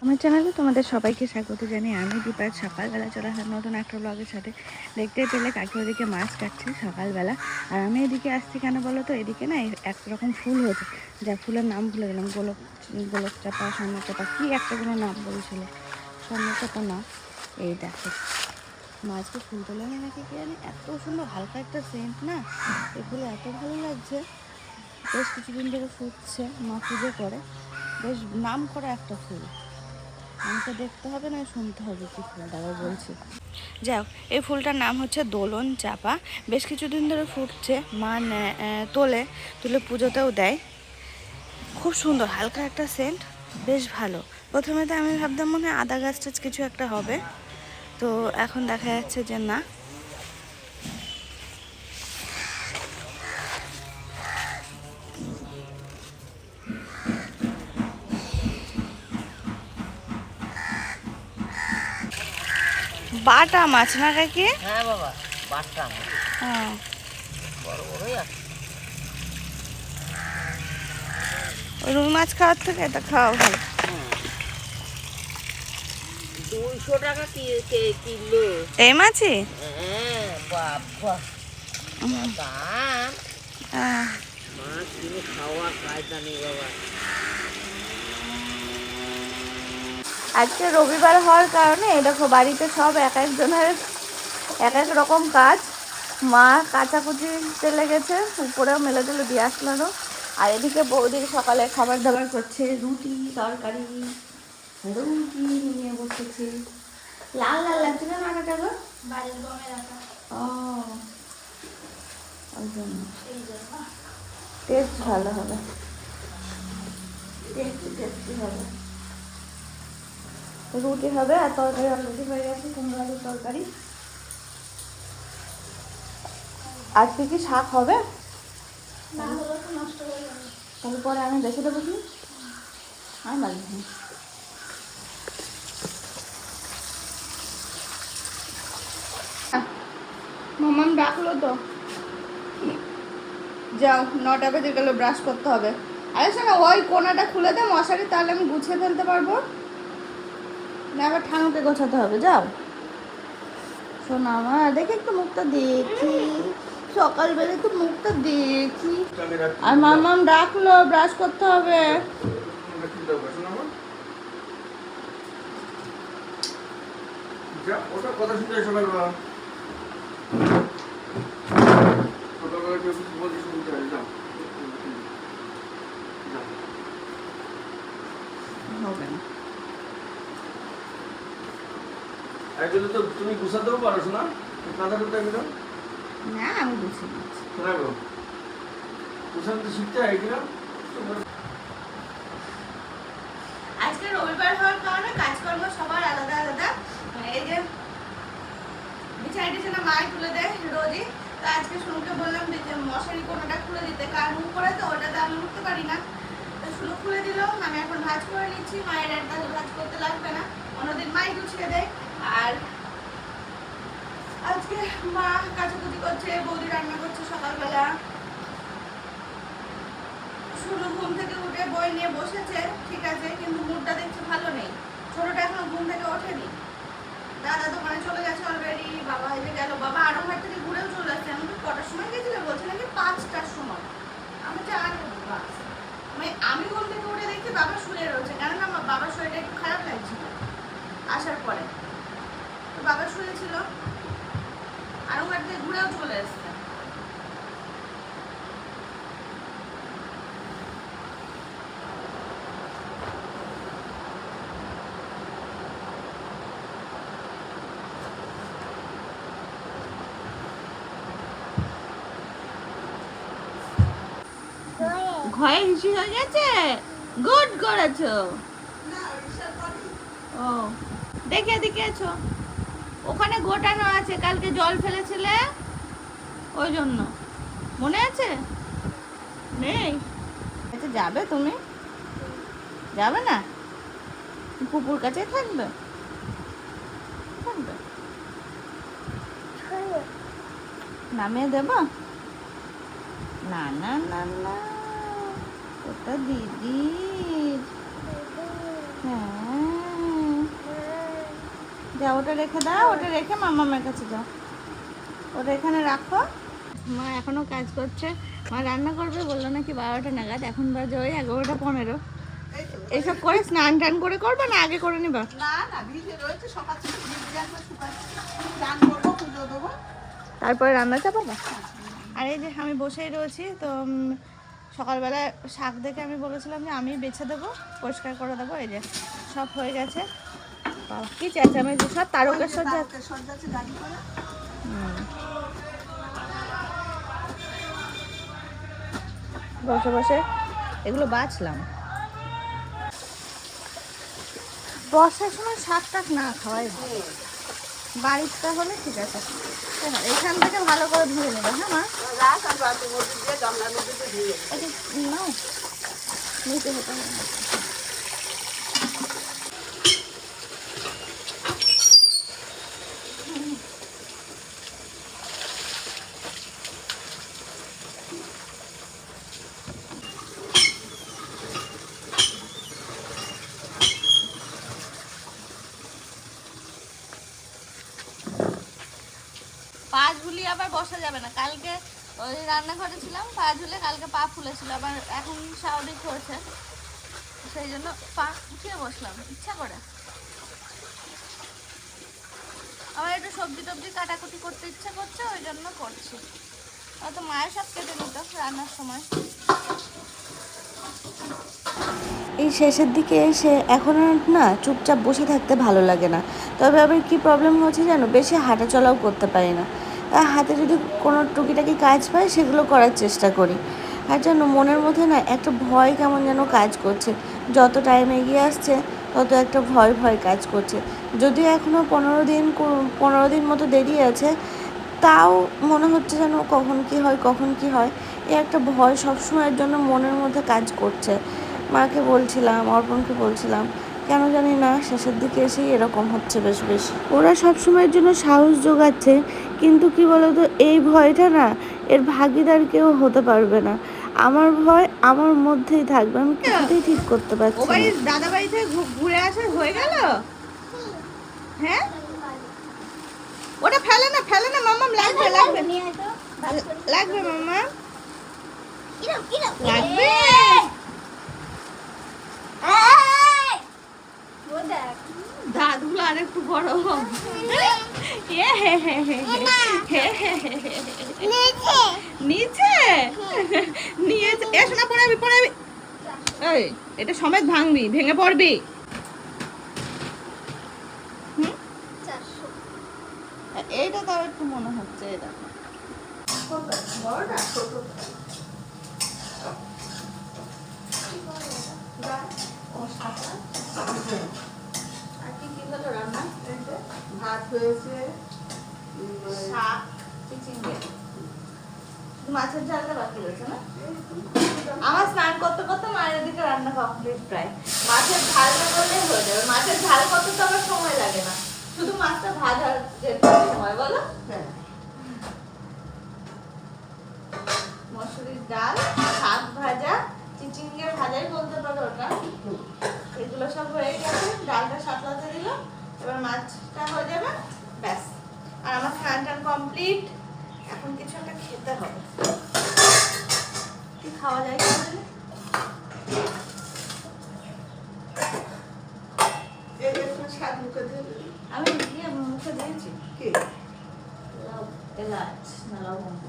আমার চ্যানেলে তোমাদের সবাইকে স্বাগত জানিয়ে আমি দীপার সকালবেলা চলে আসলাম নতুন একটা ব্লগের সাথে। দেখতে পেলে কাকি ওদিকে মাছ কাটছে সকালবেলা, আর আমি এদিকে আসছি কেন বলো তো, এদিকে না একরকম ফুল হয়েছে, যা ফুলের নাম ভুলে গেলাম, গোলক চাপা, স্বর্ণ চাপা, কি একটা কোনো নাম বলছিল, স্বর্ণ চাপা না। এই দেখো মাছকে ফুল তোলে না নাকি কি জানি, এত সুন্দর হালকা একটা সেন্ট না, এই ফুলে এত ভালো লাগছে। বেশ কিছুদিন ধরে ফুটছে, মা পুজো করে, বেশ নাম করা একটা ফুল। আমাকে দেখতে হবে না শুনতে হবে কি ফুল, দাঁড়াও বলছি। যাও, এই ফুলটার নাম হচ্ছে দোলন চাপা। বেশ কিছুদিন ধরে ফুটছে, মা তুলে পুজোতেও দেয়। খুব সুন্দর হালকা একটা সেন্ট, বেশ ভালো। প্রথমে তো আমি ভাবতাম মনে হয় আদা গাছ টাছ কিছু একটা হবে, তো এখন দেখা যাচ্ছে যে না। বাটা মাছ না কাকি? হ্যাঁ বাবা, বাটা মাছ। হ্যাঁ, বড় বড়ই আছে। রুই মাছ খাওয়ার থেকে এটা খাওয়া ভালো। 200 টাকা কিলো। এই মাছই? হ্যাঁ বাবা, দাম। হ্যাঁ। মাছ কিনে খাওয়ার কায়দা নেই বাবা। আজকে রবিবার হওয়ার কারণে দেখো বাড়িতে সব এক একজনের এক এক রকম কাজ। মা কাচাকুচিতে লেগেছে, উপরেও মেলে টেলে দিয়ে আসলো। আর এদিকে বৌদির সকালে খাবার দাবার করছে, রুটি তরকারি। রুটি নিয়ে বসেছি, লাল লাল লাগছে না আটাটা গো, ও ওই জন্য টেস্ট ভালো হবে, টেস্টি হবে। রুটি হবে আর তরকারি অলরেডি হয়ে গেছে, কুমড়ো আলুর তরকারি। আজকে কি শাক হবে? তাহলে পরে আমি দেখে দেবো কি আর লাগবে। মামাম ডাকলো তো, যাও 9টা বেজে গেল, ব্রাশ করতে হবে। আরে শোনো, ওই কোনাটা খুলে দে মশারি, তাহলে আমি গুছিয়ে ফেলতে পারবো না, আবার ঠানুকে গোছাতে হবে। যাও শোনো আমার, দেখে একটু মুখটা দেখি, সকালবেলা একটু মুখটা দেখি। আর মামাম ডাকলো, ব্রাশ করতে হবে। ওটা কথা শুনতে সকালবেলা সকালবেলা কেউ কিছু বলতে শুনতে হয়। যাও হবে না, একচুয়ালি তো তুমি গুছাতেও পারো না, কাঁথাটা তো একদম না আমি বুঝি না। রাখো, গুছাতে শিখতে হয় কিনা। আজকে রবিবার হওয়ার কারণে কাজকর্ম সবার আলাদা আলাদা। এই যে বিছানা মাই তুলে দেয় রোজই, তো আজকে শুনুকে বললাম যে মশারি কোনোটা খুলে দিতে, কারণ উপরে তো ওটাতে আমি উঠতে পারি না। তো শুনু খুলে দিল, আমি এখন ভাজ করে নিচ্ছি। মায়ের একটা ভাজ করতে লাগবে না, অন্যদিন মাই গুছিয়ে দেয়। আর আজকে মা কাচাকুচি করছে, বৌদি রান্না করছে সকালবেলা। শুনু ঘুম থেকে উঠে বই নিয়ে বসেছে, ঠিক আছে, কিন্তু মুডটা দেখছে ভালো নেই। ছোটটা এখনো ঘুম থেকে ওঠেনি, দাদা দোকানে চলে গেছে অলরেডি, বাবা এসে গেল, বাবা আরংঘাট থেকে ঘুরেও চলে আসছে। আমি তো কটার সময় গেছিলে, বলছে নাকি 5টার সময়। আমি জানি বাস, আমি ঘুম থেকে উঠে দেখছি বাবা শুয়ে রয়েছে, কেন না আমার বাবার শরীরটা একটু খারাপ লাগছিল আসার পরে, তো বাবা শুয়েছিল, আরংঘাট থেকে ঘুরেও চলে এসছে। ঘরে হিসি হয়ে গেছে, গুড করেছো। ও দেখে দেখেছো, ওখানে গোটানো আছে, কালকে জল ফেলেছিলে ওই জন্য, মনে আছে? নেই? আচ্ছা যাবে, তুমি যাবে না? পুকুর কাছে থাকবে, থাকবে, নামিয়ে দেব না? না না না, ওটা দিদির। হ্যাঁ যা ওটা রেখে দাও, ওটা রেখে মামামের কাছে যাও, ওটা এখানে রাখো। মা এখনো কাজ করছে, মা রান্না করবে বললো নাকি 12টা নাগাদ, এখন বাজে ওই 11টা 15। এইসব করে স্নান টান করে করবে না আগে করে নিবা? না না, ভিজে রয়েছে, সকাল থেকে ভিজে আসবে, শুকাচ্ছে, স্নান করবো, পুজো দেবো। তারপরে রান্না চাপাবো। আর এই যে আমি বসেই রয়েছি তো সকালবেলা শাক দেখে আমি বলেছিলাম যে আমি বেছে দেবো, পরিষ্কার করে দেবো। এই যে সব হয়ে গেছে। বাবা কি চেঁচামেচি, সব তারকেশ্বর যাচ্ছে। সজ্জাচ্ছে গাড়ি করে। বসে বসে এগুলো বাছলাম। বর্ষার সময় শাক টাক না খাওয়াই ভালো, বাড়িটা হলে ঠিক আছে। এখান থেকে ভালো করে ধুয়ে নেবে। হ্যাঁ মা, রাখ আর বাটির মধ্যে দিয়ে, গামলার মধ্যে দিয়ে ধুয়ে দেবো। এটা নাও, নিতে হতে হবে। পা ঝুলিয়ে আবার বসা যাবে না। কালকে ওই রান্নাঘরে ছিলাম, পা ঝুলে কালকে পা ফুলেছিল, আবার এখন স্বাভাবিক হয়েছে, সেই জন্য পা উঠিয়ে বসলাম ইচ্ছা করে। আবার একটু সবজি টবজি কাটাকুটি করতে ইচ্ছা করছে, ওই জন্য করছি। হয়তো মায়ের সব কেটে নিত রান্নার সময়। এই শেষের দিকে এসে এখন আর না চুপচাপ বসে থাকতে ভালো লাগে না। তবে আবার কি প্রবলেম হচ্ছে জানো, বেশি হাঁটা চলাও করতে পারি না। হাতে যদি কোনো টুকিটাকি কাজ পাই সেগুলো করার চেষ্টা করি। আর জানো মনের মধ্যে না একটা ভয় কেমন যেন কাজ করছে, যত টাইম এগিয়ে আসছে তত একটা ভয় ভয় কাজ করছে। যদিও এখনও 15 দিন মতো দেরি আছে, তাও মনে হচ্ছে যেন কখন কি হয় কখন কি হয়, এই একটা ভয় সবসময়ের জন্য মনের মধ্যে কাজ করছে। মাকে বলছিলাম, অর্পণকে বলছিলাম, কেন জানি না শেষের দিকে এসেই এরকম হচ্ছে বেশ বেশ। ওরা সবসময়ের জন্য সাহস জোগাচ্ছে, কিন্তু কি বলতো, এই ভয়টা না এর ভাগিদার কেউ হতে পারবে না। আমার ভয় আমার মধ্যেই থাকবে, আমি কিছুতেই ঠিক করতে পারছি না। দাদা বাড়ি থেকে ঘুরে আসা হয়ে গেল? হ্যাঁ, ওটা ফেলে না, ফেলে না মাম্মাম, লাগবে লাগবে লাগবে মাম্মা, লাগবে। দাদুগুলো আর একটু বড় নিচে নিয়েছে। এসো না, পড়াবি পড়াবি, এই এটা সমেত ভাঙবি, ভেঙে পড়বি। এইটা তাও একটু মনে হচ্ছে, এটা বড়টা ছোট। আর কি কি হলো রান্না? ভাত হয়েছে, শাক, চিচিঙ্গে, মাছের ঝালটা বাকি রয়েছে না? আমার স্নান করতে করতে মায়ের দিকে রান্না কমপ্লিট প্রায়। মাছের ঝালটা করলেই হয়ে যাবে। মাছের ঝাল করতে তো আবার সময় লাগে না, শুধু মাছটা ভাজার যেতে সময়, বলো? হ্যাঁ, মসুরির ডাল, শাক ভাজা, চিচিঙ্গে ভাজাই বলতে পারো ওটা, এগুলো সব হয়ে গেছে। ডালটা সাতলাতে দিল, এবার মাছটা হয়ে যাবে, ব্যাস। আর আমার স্নান টান কমপ্লিট। এখন কিছু একটা খেতে হবে। কি খাওয়া যায় তাহলে? এই একটু স্বাদ মুখে দিয়ে দিবি। আমি দিয়ে মুখে দিয়েছি। কি? এলাচ না লবঙ্গ।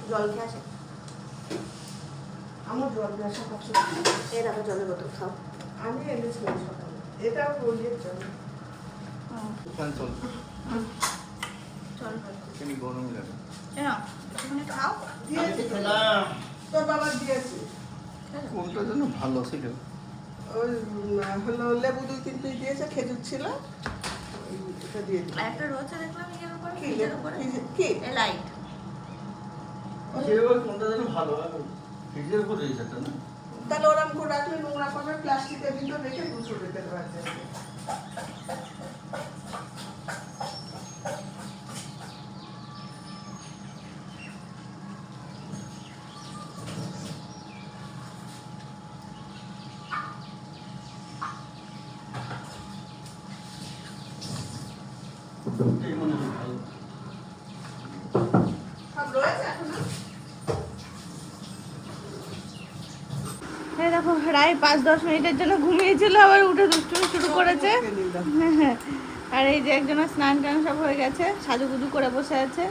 জল খেয়ে আসে। আমার জল গ্যাসা পছন্দ। এই দেখো জলের বোতল খাও। আমি এনেছিলাম সকালে, এটা বলিয়ে চলে। ফ্যান চলছে, চল এমনি গরম লাগে। একটুখানি খাও। দিয়েছি তো, তোর বাবা দিয়েছি। কোনটা যেন ভালো ছিল, ওই হলো লেবু 2-3 পিস দিয়েছে, খেজুর ছিল, এটা দিয়ে দিই। আর একটা রয়েছে দেখলাম ইয়ের উপরে, কি ফ্রিজের উপরে, কি? লাইট। সেবার কোনটা যেন ভালো হয়, ফ্রিজের উপর রয়েছে একটা না। তাহলে ওরম করে রাখলে নোংরা করবে, প্লাস্টিকের ভিতর রেখে দুটো রেখে দেওয়া যায়। প্রায় 5-10 মিনিটের জন্য ঘুমিয়েছিল, আবার উঠে দুষ্টুমি শুরু করেছে। আর এই যে একজনের স্নান টান সব হয়ে গেছে, সাজুগুজু করে বসে আছে।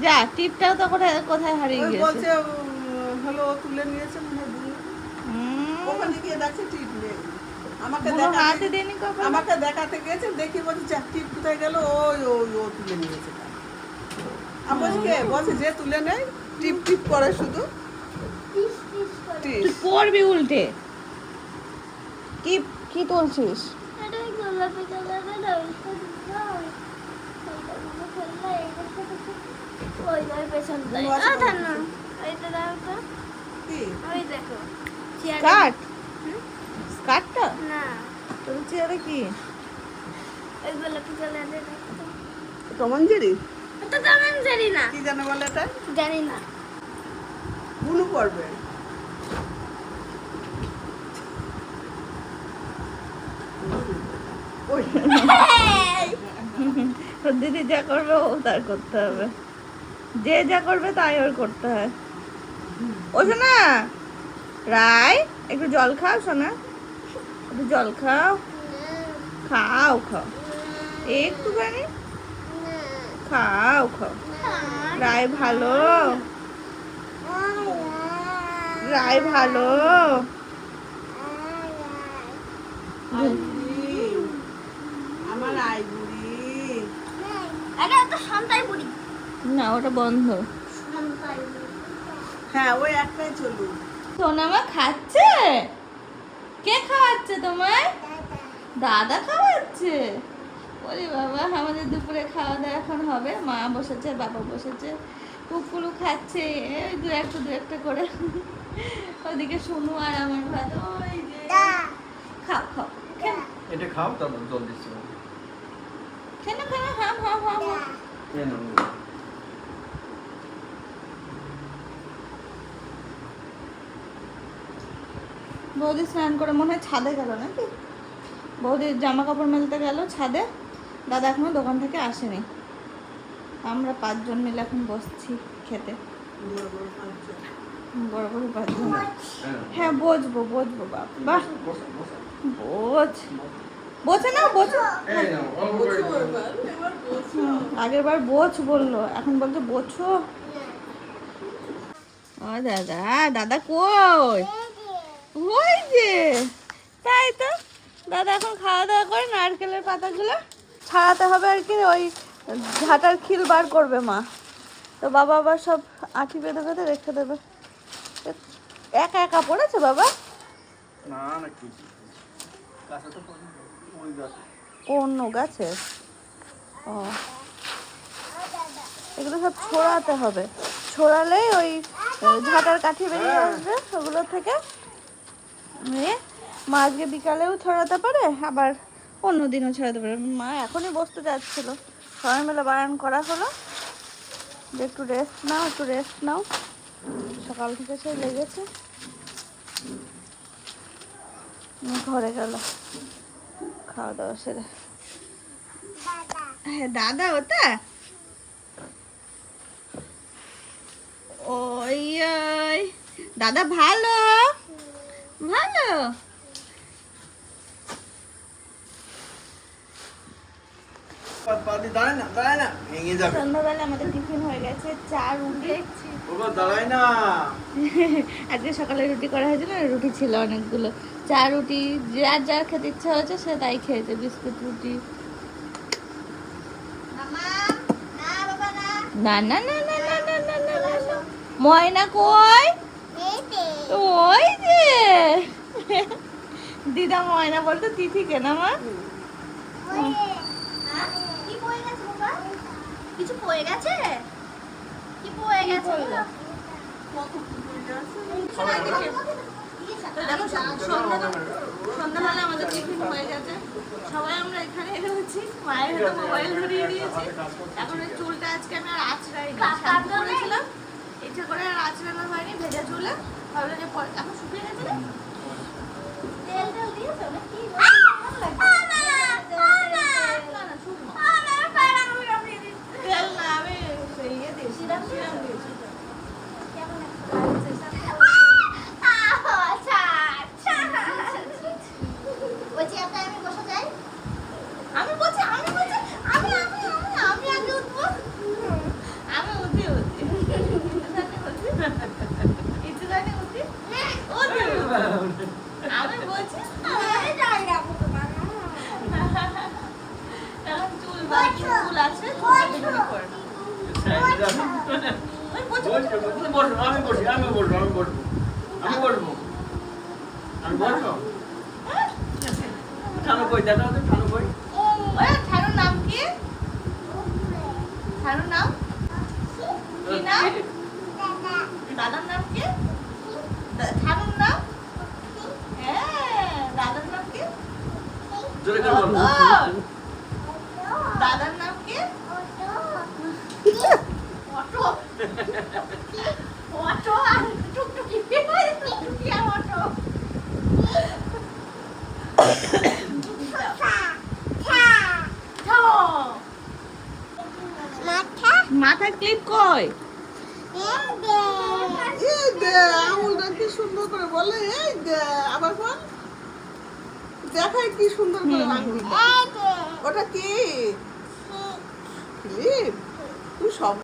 যা টিপটাও তো কোথায় কোথায় হারিয়ে ওই গেছে। বলছে হলো ও তুলে নিয়েছে মনে হয় বুনু। ওখানে গিয়ে দেখছে টিপ নেই। আমাকে বুনো হাতে দেখাতে দেয়নি কখন? আমাকে দেখাতে গেছে, দেখি বলছে যা টিপ কোথায় গেল, ওই ওই ও তুলে নিয়েছে। আমি বলছি কে? বলছে যে তুলে নেয়, টিপ টিপ করে শুধু। তুই টিপ। পড়বি উল্টে। কি কি তুলছিস? কি? স্কার্ট? স্কার্টটা? তোর চেয়ারে কি? টমঞ্জেরি? না কি জানে বলে এটা? জানি না বুনু পড়বে। ওই তোর দিদি যা করবে ও তার করতে হবে, যে যা করবে তাই ওর করতে হয়। ও শোনা রায়, একটু জল খাও শোনা, একটু জল খাও। খাও খাও একটুখানি, খাও খাও। রায় ভালো, রায় ভালো। আইবুড়ি, আমার আইবুড়ি। আরে তো সন্তাই বুড়ি না ওটা বন্ধ। সন্তাই হ্যাঁ ওই একটাই চলুক। সোনামা খাচ্ছে? কে খাওয়াচ্ছে তোমায়? দাদা খাওয়াচ্ছে। ওরে বাবা, আমাদের দুপুরে খাওয়া দাওয়া এখন হবে। মা বসেছে, বাবা বসেছে, কুকুরও খাচ্ছে এই দু একটা করে। ওদিকে শুনু আর আমার ভাত। ওই যে খাও খাও, খেন এটা খাও, তারপর জল দিচ্ছি। খেন খেন, হাম হাম হাম হাম। এই নাও। বৌদি স্নান করে মনে হয় ছাদে গেল নাকি? বৌদির জামা কাপড় মেলতে গেল ছাদে। দাদা এখনো দোকান থেকে আসেনি। আমরা 5 জন মিলে এখন বসছি খেতে। বড় বড় 5 জন। হ্যাঁ বসবো বাবা, বসো, বসো। বোঝ বোঝে না বোঝো। এই নাও, অল্প করে দিও। আগের বার বোঝ বললো, এখন বলছে বোঝো। ও দাদা, দাদা কই? ওই যে, তাই তো। দাদা এখন খাওয়া দাওয়া করে নারকেলের পাতাগুলো ছাড়াতে হবে আর কি, ওই ঝাঁটার খিল বার করবে মা। তো বাবা আবার সব আঠি বেঁধে বেঁধে রেখে দেবে। একা একা পড়েছে বাবা? না না কি কাছে তো পড়ে ওই গাছ। অন্য গাছে? ও, এগুলো সব ছড়াতে হবে। ছড়ালেই ওই ঝাঁটার কাঠি বেরিয়ে আসবে ওগুলো থেকে। নিয়ে মা আজকে বিকালেও ছড়াতে পারে, আবার অন্য দিনও ছড়াতে পারে। মা এখনই বসতে যাচ্ছিল, সবাই মিলে বারণ করা হলো যে একটু রেস্ট নাও, একটু রেস্ট নাও। সকাল থেকে সে লেগেছে। ঘরে গেল খাওয়া দাওয়া সেরে। হ্যাঁ দাদা ওটা ওই ওই দাদা ভালো ভালো। দাঁড়ায় না, দাঁড়ায় না, ভেঙে যাবে। সন্ধ্যাবেলা আমাদের টিফিন হয়ে গেছে, চা রুটি। বাবা দাঁড়ায় না। আজকে সকালে রুটি করা হয়েছিল, রুটি ছিল অনেকগুলো। চা রুটি যার যার খেতে ইচ্ছা হয়েছে সে তাই খেয়েছে। বিস্কুট রুটি। না না না না না না না না না না। ময়না কই? ওই যে দিদা ময়না বলতো তিথিকে না মা? কি পড়ে গেছে বাবা? কিছু পড়ে গেছে? কি পড়ে গেছে? তো দেখো সন্ধ্যাবেলা আমাদের টিফিন হয়ে গেছে, সবাই আমরা এখানে রয়েছি। মায়ের হাতে মোবাইল ধরিয়ে দিয়েছি। এখন ওই চুলটা আজকে আমি আর আঁচড়াইনি, শ্যাম্পু করেছিলাম, ইচ্ছা করে আর আঁচড়ানো হয়নি। ভেজা চুলে ভাবলাম যে এখন শুকিয়ে গেছে না। তেল তেল দিয়েছো নাকি? তেল না, আমি ইয়ে দিয়েছি, সিরাম দিয়েছি। বসো, আমি বসবো। আমি বসবো। ঠানো কই দেখা হচ্ছে, ঠানো কই? ওই ছানুর নাম কি? ছানুর নাম কি নাম? দাদার নাম কি? ছানুর নাম? হ্যাঁ, দাদার নাম কি? জোরে করে বলো। দাদার নাম কি? অটো। অটো আর টুকটুকি। টুকটুকি আর অটো। মাথা ক্লিপ কই? এই দে আঙুলটা কি সুন্দর করে বলে, এই দে আবার বল, দেখাই কি সুন্দর করে আঙুলটা। ওটা কি ক্লিপ? তুই সব